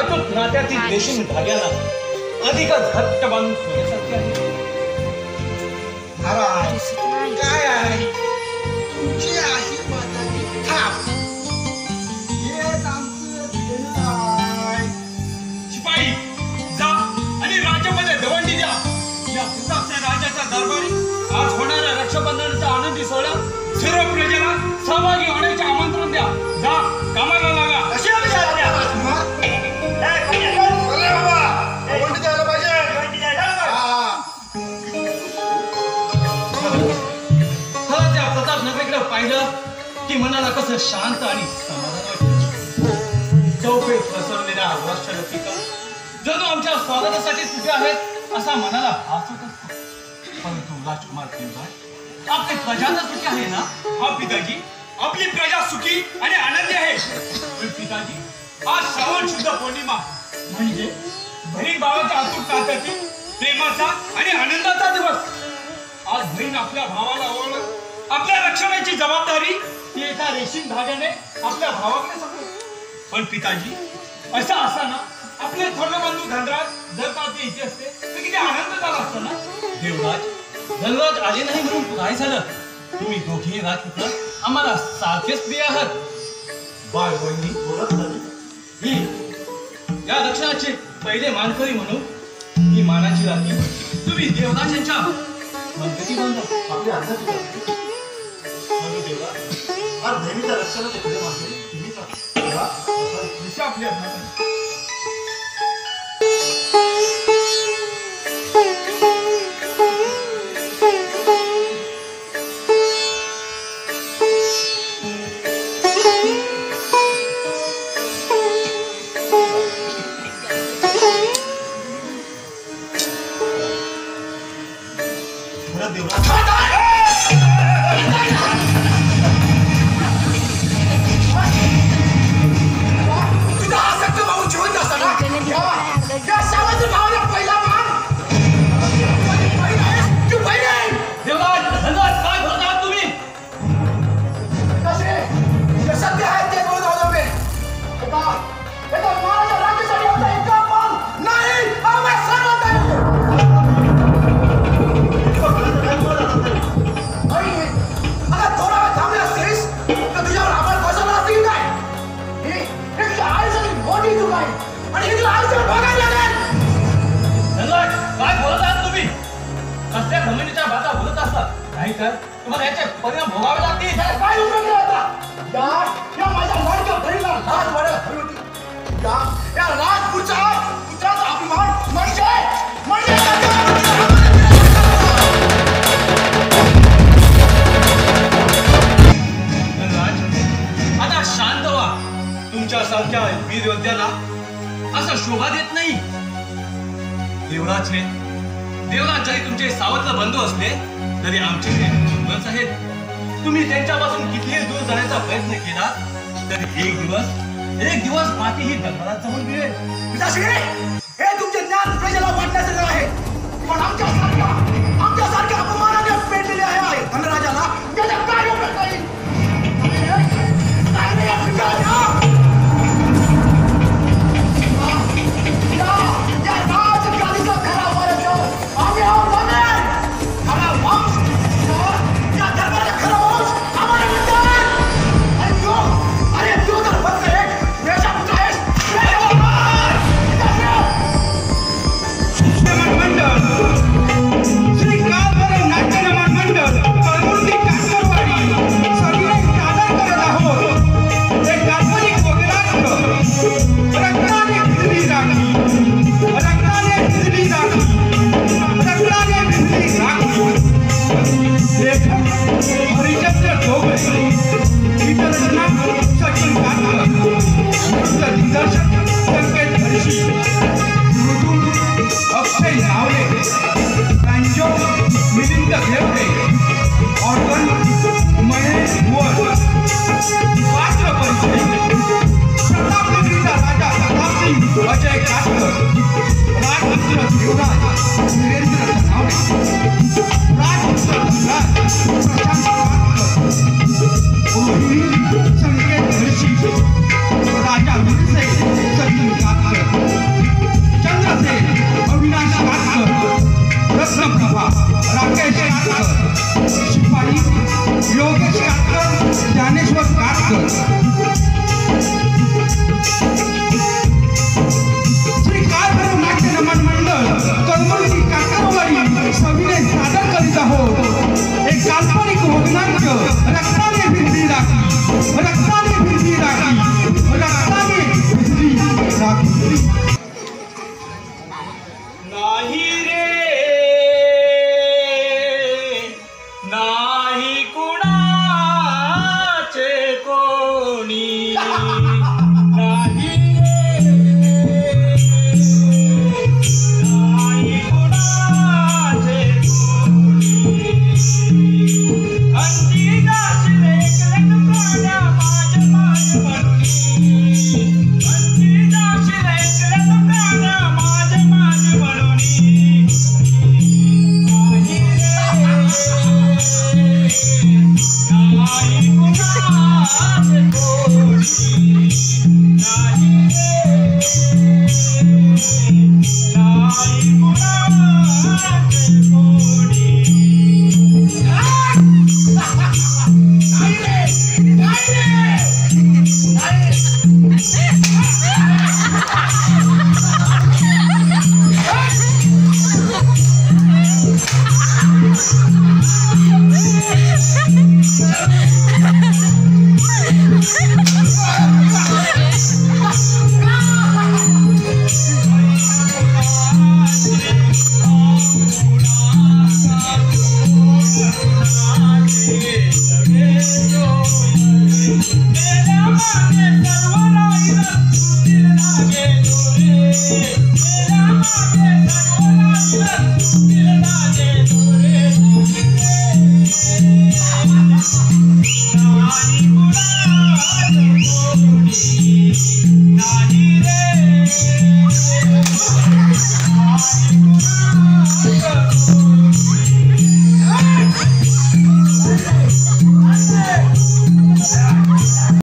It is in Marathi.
अचूक नात्यातील देशून धाग्याला अधिक घट्ट बांधून ठेवण्यासारखे आहे. काय आहे तुमची आशीर्वादाची थाप हेच आमचं देणं आहे. शिपाई जा आणि राज्यामध्ये दवंडी द्या. या प्रतापच्या राजाच्या दरबारी आज होणाऱ्या रक्षाबंधनाच्या आनंदी सोहळ्यात सर्व प्रजेला सहभागी होण्याचे आमंत्रण द्या. जा कामाला लागा. पाहिलं की मनाला कसं शांत आणि समाधान वाटतं. चौफेर पसरलेल्या राष्ट्र पिका जणू आमच्या स्वागतासाठी उभे आहेत असा मनाला भास होत असतो. परंतु राजकुमार देवराज आपली प्रजा तर सुखी आहे ना? हा पिताजी, आपली प्रजा सुखी आणि आनंदी आहे. पिताजी, आज श्रावण शुद्ध पौर्णिमा म्हणजे बहीण भावाच्या अतूट नात्यातील प्रेमाचा आणि आनंदाचा दिवस. आज बहीण आपल्या भावाला ओळख आपल्या रक्षणाची जबाबदारी ती एका रेशीम धाग्याने आपल्या भावाकडे सोपवते. पण पिताजी, असं असताना आपले थोरले बंधू धनराज जर का ते इथे असते तर किती आनंद झाला असता ना? धनराज आले नाही म्हणून काय झालं? तुम्ही दोघेही राजपुत्र आम्हाला सारखेच प्रिय आहात. बाळ वहिनी बोलत नाही. या दक्षिणाचे पहिले मानकरी म्हणून ही मानाची राखी तुम्ही देवराज यांच्या मनगटी बांधा. आपल्या अंदाज और बहिणीच्या रक्षणाचे खरे मानकरी तुम्हीच आहात. आपल्या तुम्हाला याचे परिणाम भोगावे लागतील. काय उपयोग होता या माझ्या लाडक्या बहिणीला लाज वाढत हवी होती. या राजपूरचा पुत्राचा अभिमान म्हणजे आता शांत व्हा. तुमच्यासारख्या वीर योद्ध्याला असं शोभा देत नाही. देवराज जरी तुमचे सावत्र बंधू असले तरी आमचे बंधूच आहेत. तुम्ही त्यांच्यापासून कितीही दूर जाण्याचा प्रयत्न केला तरी एक दिवस माती ही दरबारात जाऊन मिळेल. हे तुमचे ज्ञान प्रजेला वाटण्याचं आहे. पण आमच्यासारख्या अपमानाने पेटलेले आहे धनराजाला त्याचा काय उपयोग नाही. राजा भोगनांच रक्ताने भिरली राखी, रक्ताने भिरली राखी.